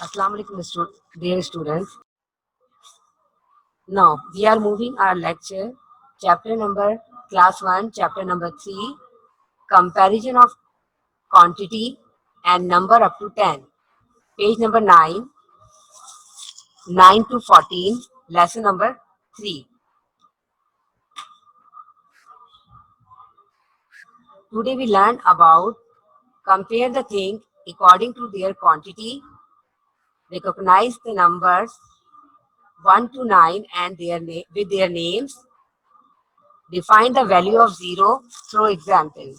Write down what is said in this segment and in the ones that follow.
Assalamu alaikum, dear students. Now we are moving our lecture, chapter number class 1, chapter number 3, comparison of quantity and number up to 10. Page number 9, 9 to 14, lesson number 3. Today we learn about compare the thing according to their quantity, recognize the numbers 1 to 9 and with their names, define the value of 0 through example.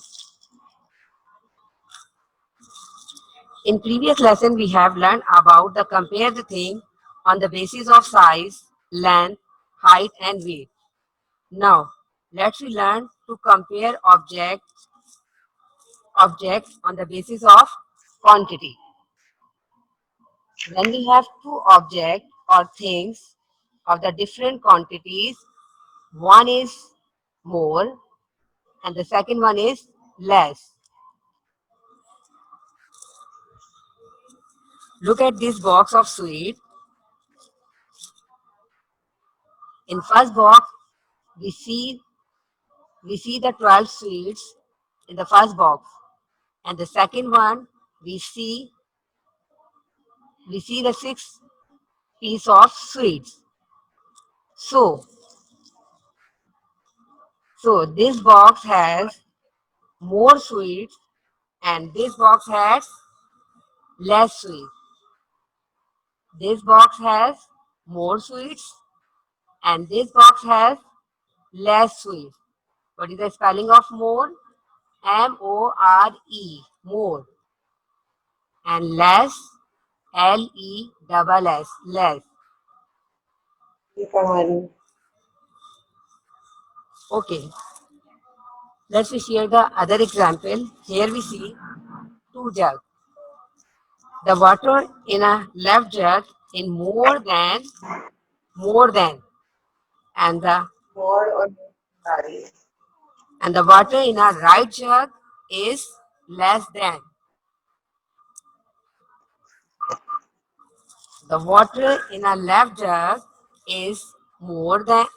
In previous lesson, we have learned about the compare the thing on the basis of size, length, height, and weight. Now, let's learn to compare objects on the basis of quantity. When we have two objects or things of the different quantities, one is more and the second one is less. Look at this box of sweet. In first box, we see the 12 sweets in the first box, and the second one we see the 6 piece of sweets. So this box has more sweets and this box has less sweets. This box has more sweets and this box has less sweets. What is the spelling of more? M-O-R-E, more. And less, L-E-S-S, less. Okay, let's share the other example. Here we see two jugs. The water in a left jug in more than, and the water in a right jug is less than. The water in a left jug is more than,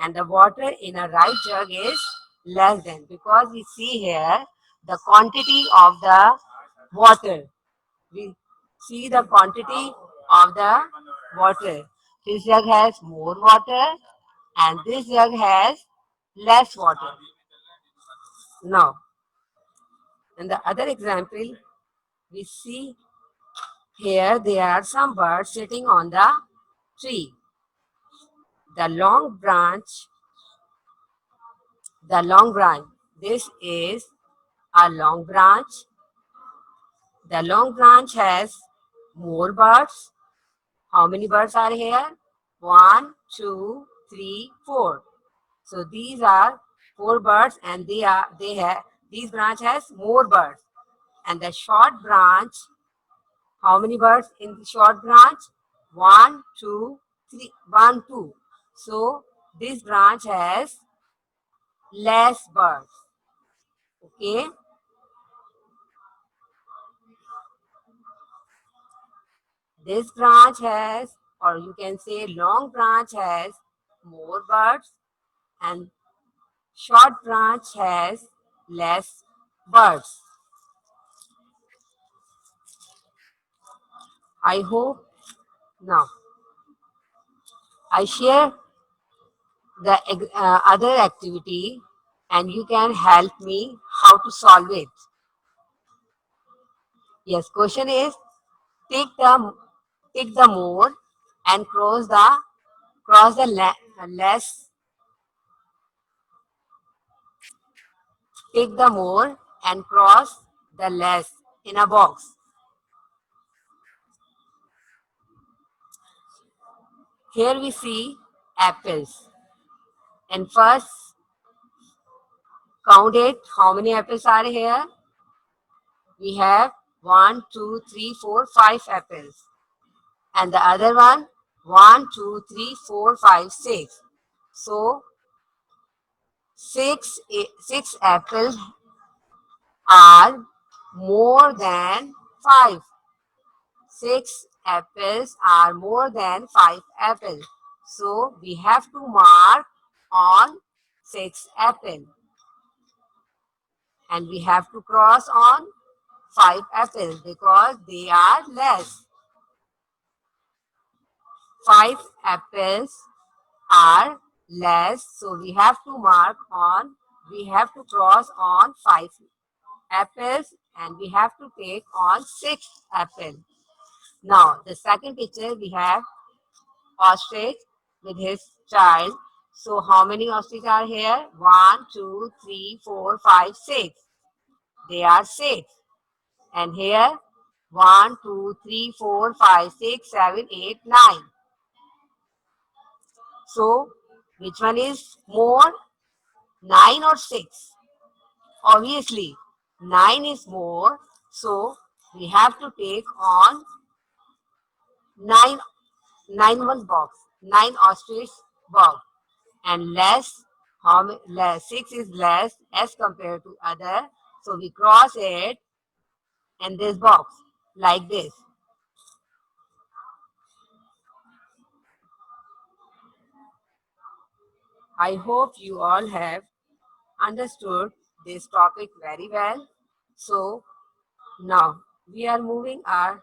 and the water in a right jug is less than, because we see here the quantity of the water. We see the quantity of the water. This jug has more water and this jug has less water. Now, in the other example, we see here there are some birds sitting on the tree. The long branch, this is a long branch. The long branch has more birds. How many birds are here? 1, 2, 3, 4. So these are 4 birds, and this branch has more birds. And the short branch, how many birds in the short branch? 1, 2, 3, 1, 2. So this branch has less birds. Okay. This branch has, or you can say long branch has more birds and short branch has less birds. I hope now I share the other activity and you can help me how to solve it. Yes, question is tick the more and cross the less. Tick the more and cross the less in a box. Here we see apples. And first, count it. How many apples are here? We have 1, 2, 3, 4, 5 apples. And the other one, 1, 2, 3, 4, 5, 6. So, 6 apples are more than 5. 6 apples are more than 5 apples. So we have to mark on 6 apples. And we have to cross on 5 apples because they are less. 5 apples are less, so we have to cross on 5 apples and we have to take on 6 apples. Now, the second picture we have ostrich with his child. So, how many ostrich are here? 1, 2, 3, 4, 5, 6. They are 6. And here, 1, 2, 3, 4, 5, 6, 7, 8, 9. So, which one is more? 9 or 6? Obviously, 9 is more. So, we have to take on 9, 9 one box, 9 ostrich box. And less, less, 6 is less as compared to other. So, we cross it in this box like this. I hope you all have understood this topic very well. So, now we are moving our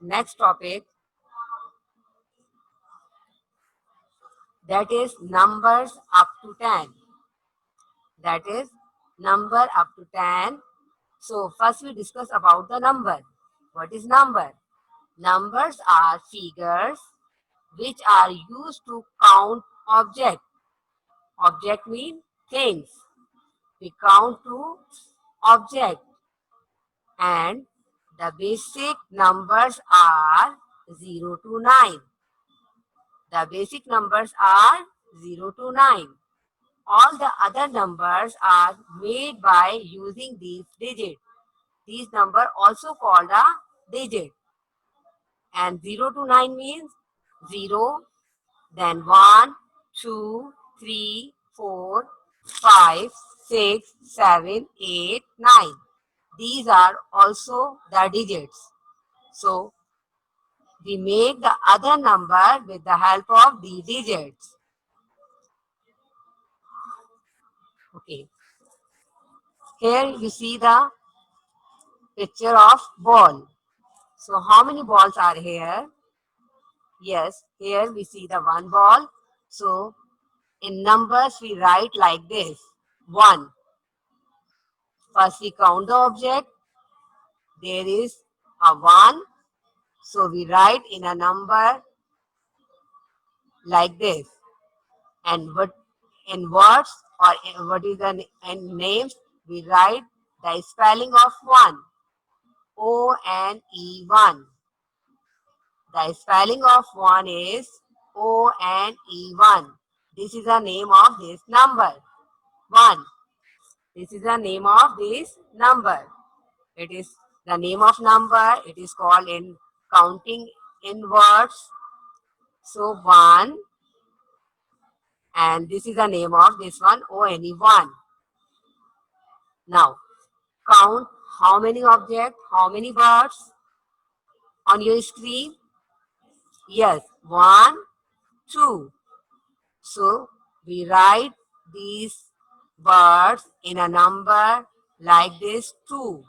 next topic, that is numbers up to 10. That is number up to 10. So first we discuss about the number. What is number? Numbers are figures which are used to count object. Object means things. We count to object, and the basic numbers are 0 to 9. The basic numbers are 0 to 9. All the other numbers are made by using these digits. These numbers also called a digit. And 0 to 9 means 0, then 1, 2, 3, 4, 5, 6, 7, 8, 9. These are also the digits. So, we make the other number with the help of the digits. Okay. Here you see the picture of ball. So how many balls are here? Yes, here we see the one ball. So in numbers we write like this. 1. First we count the object. There is a 1. So we write in a number like this. And what in words or in what is the in names, we write the spelling of 1. O-N-E-1. The spelling of 1 is O-N-E-1. This is the name of this number. 1. This is the name of this number. It is the name of number. It is called in counting in words. So 1. And this is the name of this one, O-N-E-1. Now, count how many objects, how many birds on your screen. Yes, 1, 2. So we write these birds in a number like this 2.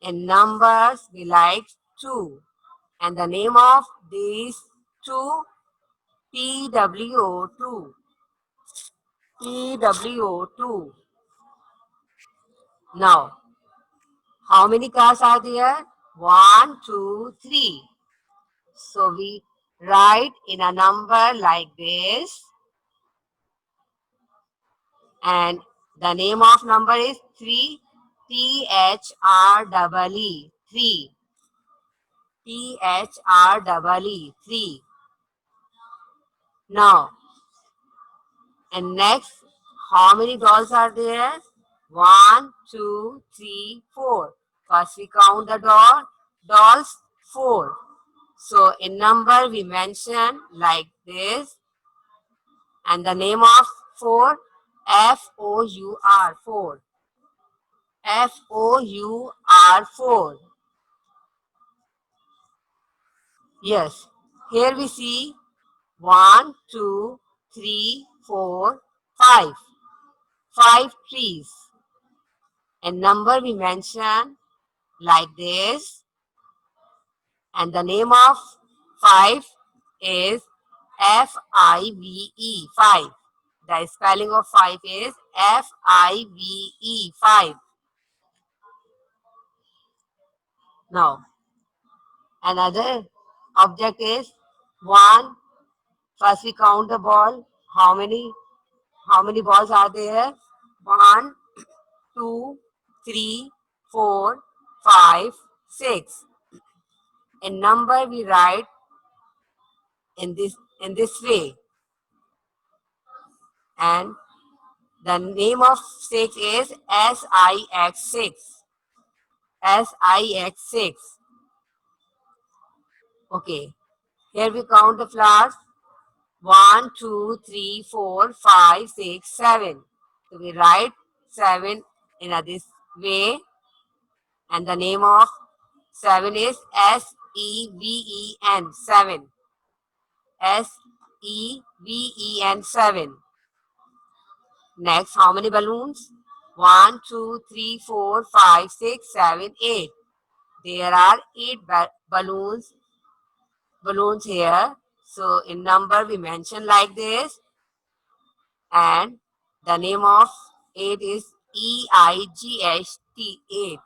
In numbers we like 2. And the name of these 2, TWO2. TWO2. Now, how many cars are there? 1, 2, 3. So we write in a number like this. And the name of number is 3. THREE. 3. THREE. 3. Now, and next, how many dolls are there? 1, 2, 3, 4. First we count the dolls, 4. So in number we mention like this. And the name of 4, F-O-U-R, 4. F-O-U-R. are 4. Yes, here we see 1, 2, 3, 4, 5. 5 trees. A number we mention like this, and the name of 5 is F-I-V-E, 5. The spelling of 5 is F-I-V-E, 5. Now, another object is 1. First we count the ball. How many balls are there? 1, 2, 3, 4, 5, 6. A number we write in this way, and the name of 6 is SIX. SIX. Okay. Here we count the flowers. 1, 2, 3, 4, 5, 6, 7. So we write 7 in this way, and the name of 7 is SEVEN. 7. SEVEN, 7. Next, how many balloons? 1, 2, 3, 4, 5, 6, 7, 8. There are 8 balloons here. So in number we mention like this, and the name of 8 is EIGHT, 8.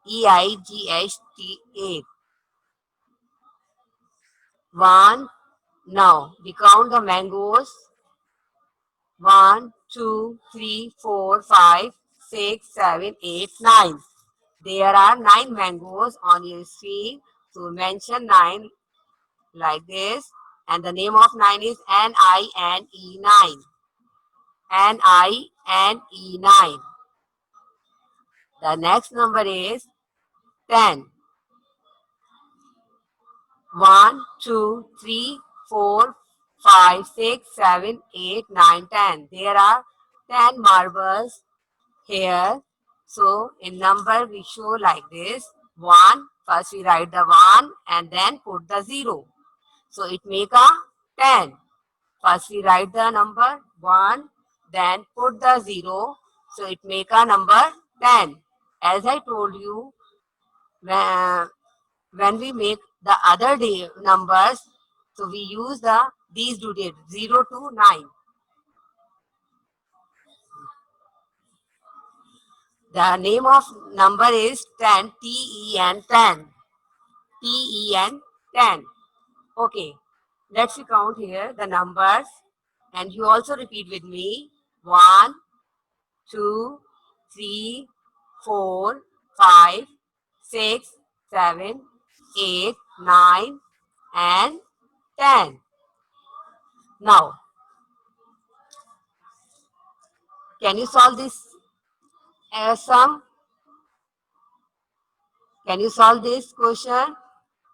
EIGHT, 8. 1. Now we count the mangoes. 1, 2, 3, 4, 5, 6, 7, 8, 9. There are 9 mangoes on your screen. So mention 9 like this. And the name of 9 is NINE, 9. NINE, 9. The next number is 10. 1, 2, 3, 4, 5, 6, 7, 8, 9, 10. There are 10 marbles here. So in number we show like this. 1. First we write the 1 and then put the 0. So it make a 10. First we write the number 1, then put the 0. So it make a number 10. As I told you, when we make the other day numbers, so we use these two dates, 0 to 9. The name of number is 10, T-E-N, 10. T-E-N, 10. Okay, let's count here the numbers, and you also repeat with me. 1, 2, 3, 4, 5, 6, 7, 8, 9, and 10. Now, can you solve this sum? Can you solve this question?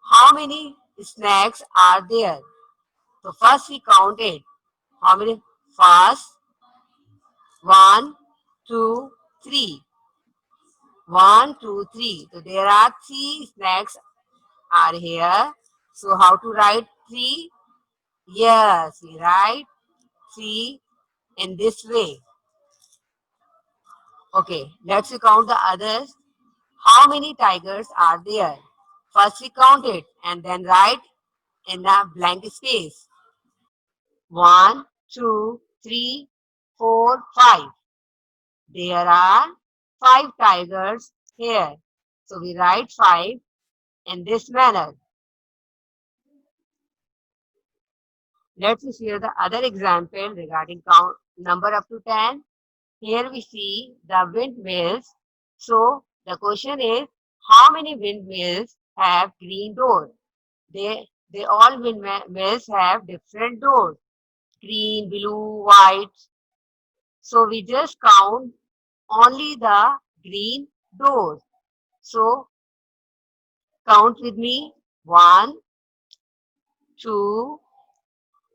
How many snacks are there? So first we counted. How many? First, 1, 2, 3. 1, 2, 3. So there are 3 snacks are here. So how to write 3? Yes, we write 3 in this way. Okay, let's count the others. How many tigers are there? First we count it and then write in the blank space. 1, 2, 3, 4, 5. There are 5 tigers here. So we write 5 in this manner. Let's see the other example regarding count number up to 10. Here we see the windmills. So the question is, how many windmills have green doors? They all windmills have different doors. Green, blue, white. So we just count only the green doors. So count with me. 1, 2,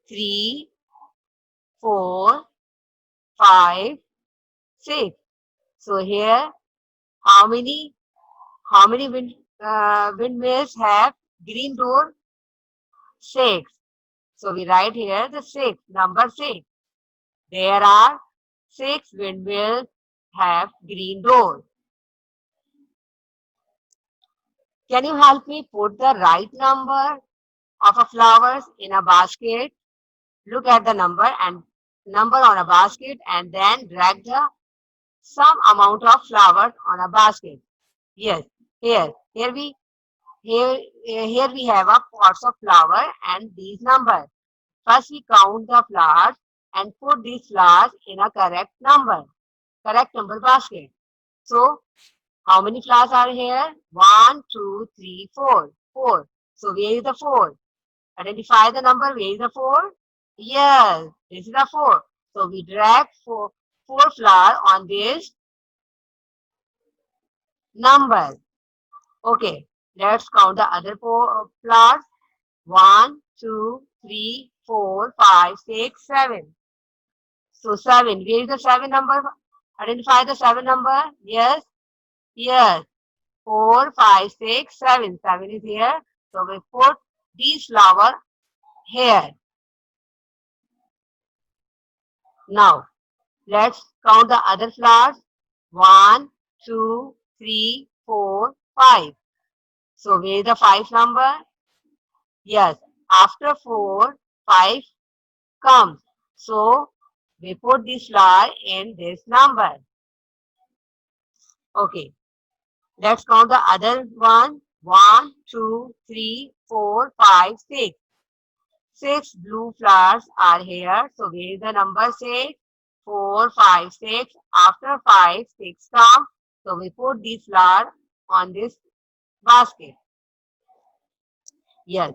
3, 4, 5, 6. So here How many windmills have green door? 6. So we write here the 6, number 6. There are 6 windmills have green door. Can you help me put the right number of a flowers in a basket? Look at the number on a basket and then drag the some amount of flowers on a basket. Yes, here we have a pots of flower and these numbers. First we count the flowers and put these flowers in a correct number basket. So how many flowers are here? 1, 2, 3, 4. 4. So where is the 4? Identify the number. Where is the 4? Yes, this is the 4. So we drag four flowers on this number. Okay, let's count the other four flowers. 1, 2, 3, 4, 5, 6, 7. So 7. Where is the 7 number? Identify the 7 number. Yes. Yes. 4, 5, 6, 7. 7 is here. So we put these flowers here. Now, let's count the other flowers. 1, 2, 3, 4, 5. So where is the 5 number? Yes. After 4, 5 comes. So we put this flower in this number. Okay. Let's count the other one. 1, 2, 3, 4, 5, 6. 6 blue flowers are here. So where is the number 6? 4, 5, 6. After 5, 6 come. So we put this flower on this basket. Yes.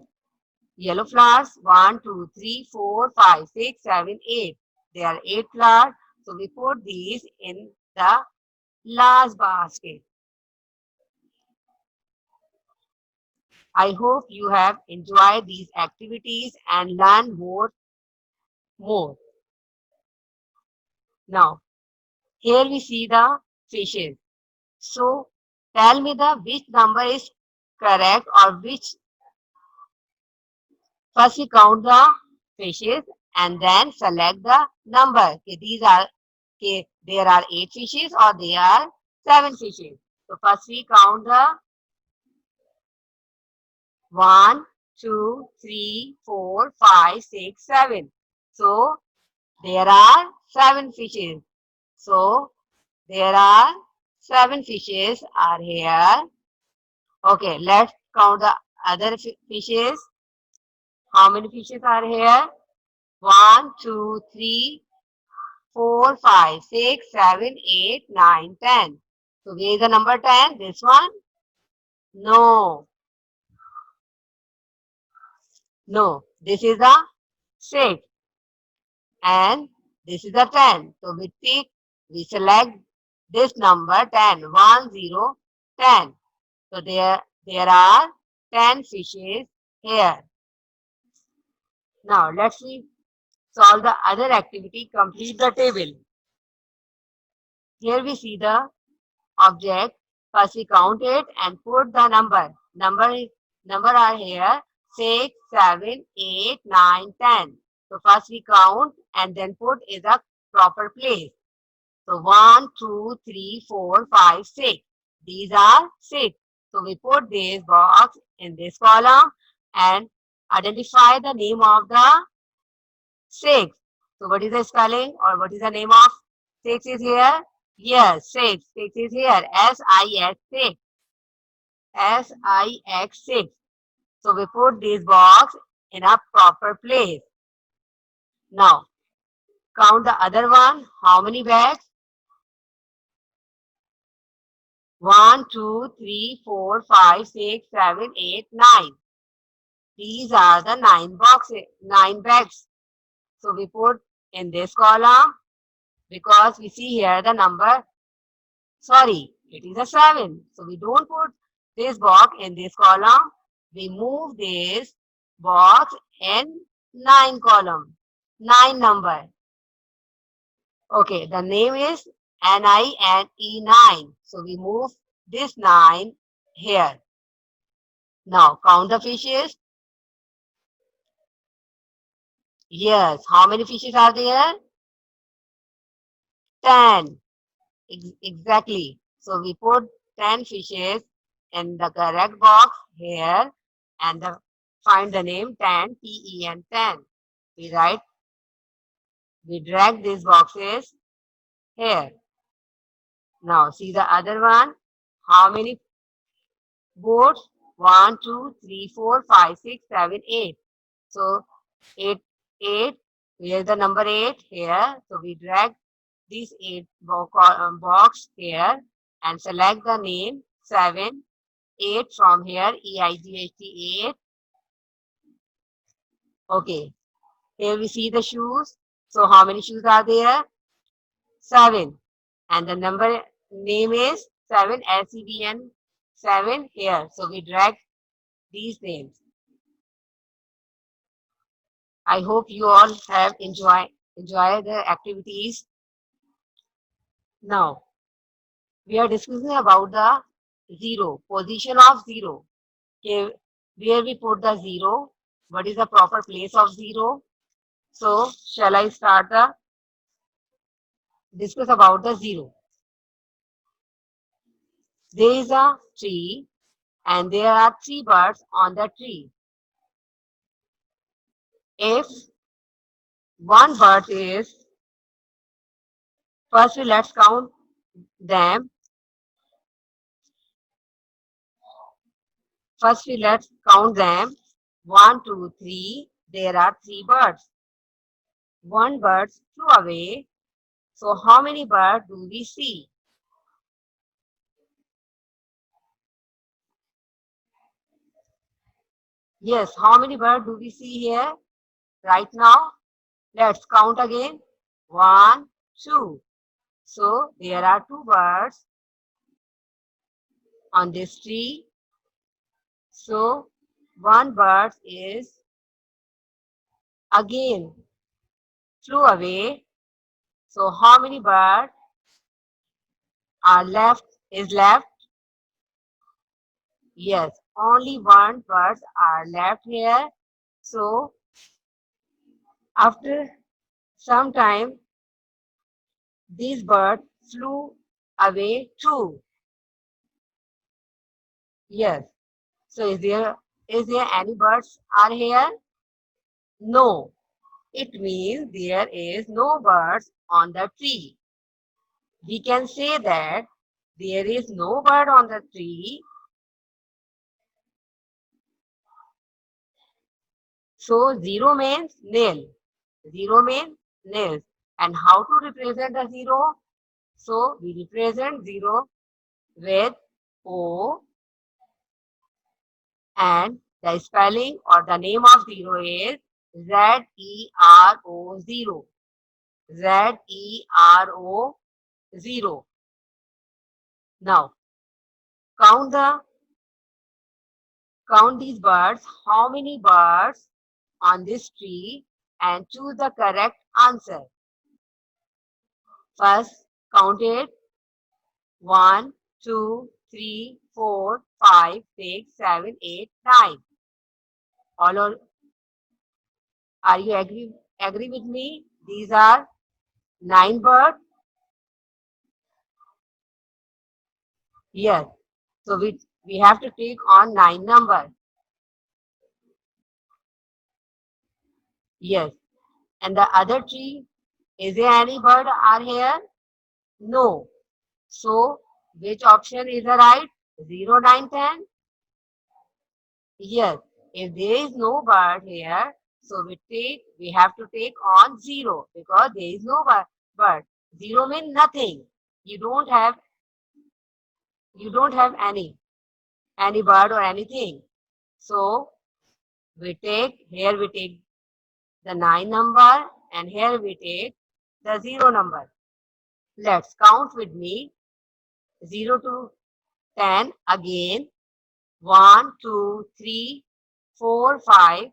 Yellow flowers. 1, 2, 3, 4, 5, 6, 7, 8. There are 8 flowers. So we put these in the last basket. I hope you have enjoyed these activities and learned more. Now, here we see the fishes. So, tell me which number is correct or which. First we count the fishes and then select the number. There are 8 fishes or there are 7 fishes. So, first we count the 1, 2, 3, 4, 5, 6, 7. So, there are 7 fishes. So, there are 7 fishes are here. Okay, let's count the other fishes. How many fishes are here? 1, 2, 3, 4, 5, 6, 7, 8, 9, 10. So, where is the number 10? This one? No. No. This is the 6. And this is the 10. So, we select this number 10. 1, 0, 10. So, there are 10 fishes here. Now, let's see. Solve the other activity, complete the table. Here we see the object. First we count it and put the number. Number are here 6, 7, 8, 9, 10. So first we count and then put in the proper place. So 1, 2, 3, 4, 5, 6. These are 6. So we put this box in this column and identify the name of the 6. So what is the spelling or what is the name of 6 is here? Yes, 6. 6 is here. S-I-X 6. S-I-X 6. So we put this box in a proper place. Now, count the other one. How many bags? 1, 2, 3, 4, 5, 6, 7, 8, 9. These are the 9 bags. So we put in this column because we see here the number. Sorry, it is a 7. So we don't put this box in this column. We move this box in 9 column. 9 number. Okay, the name is NINE 9. So we move this 9 here. Now count the fishes. Yes, how many fishes are there? 10. Exactly. So we put 10 fishes in the correct box here and find the name 10, T-E-N, 10. We drag these boxes here. Now see the other one. How many boats? 1, 2, 3, 4, 5, 6, 7, 8. So 8, 8. Here's the number 8 here. So we drag this 8 box here and select the name 7, 8 from here, EIGHT 8. Okay. Here we see the shoes. So how many shoes are there? 7. And the number name is 7, SEVN 7 here. So we drag these names. I hope you all have enjoy the activities. Now we are discussing about the zero, position of zero. Okay, where we put the zero, what is the proper place of zero? So shall I start the discuss about the zero? There is a tree and there are 3 birds on the tree. If one bird is, firstly let's count them. Firstly let's count them. 1, 2, 3. There are 3 birds. One bird flew away. So how many birds do we see? Yes, how many birds do we see here right now? Let's count again. 1, 2. So there are 2 birds on this tree. So one bird is again flew away. So how many birds are left? Is left? Yes, only one bird are left here. So after some time, this bird flew away too. Yes. So is there any birds are here? No. It means there is no birds on the tree. We can say that there is no bird on the tree. So zero means nil. Zero means nil. And how to represent the zero? So we represent zero with O, and the spelling or the name of zero is ZERO. Zero. ZERO 0. Now count these birds. How many birds on this tree and choose the correct answer. First count it. 1, 2, 3, 4, 5, 6, 7, 8, 9. Are you agree with me? These are 9 birds. Yes. So we have to take on 9 number. Yes. And the other tree, is there any bird are here? No. So which option is the right? 0, 9, 10? Yes. If there is no bird here, so we have to take on 0 because there is no bird. 0 means nothing. You don't have any bird or anything. So we take the 9 number and here we take the 0 number. Let's count with me. 0 to 10 again. 1, 2, 3, 4, 5,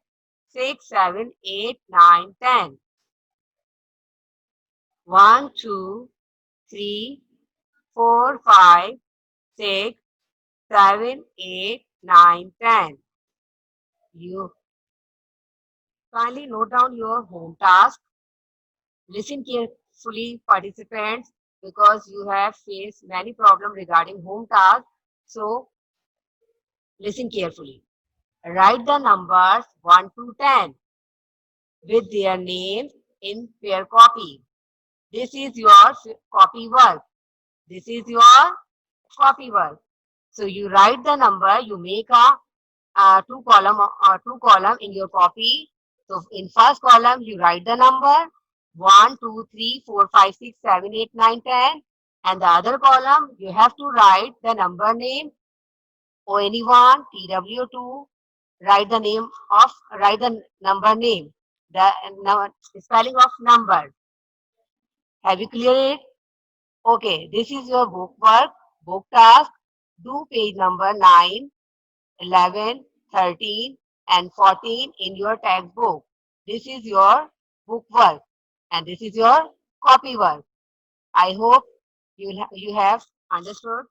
6, 7, 8, 9, 10. 1, 2, 3, 4, 5, 6, 7, 8, 9, 10. You kindly note down your home task. Listen carefully, participants, because you have faced many problems regarding home task. So listen carefully. Write the numbers 1 to 10 with their names in pair copy. This is your copy work. This is your copy work. So you write the number, you make a two column in your copy. So in first column you write the number 1, 2, 3, 4, 5, 6, 7, 8, 9, 10, and the other column you have to write the number name ONE1, TW2, write the number name, the spelling of number. Have you cleared it? Okay, this is your book work, book task. Do page number 9, 11, 13, and 14 in your textbook. This is your book work and this is your copy work. I hope you have understood.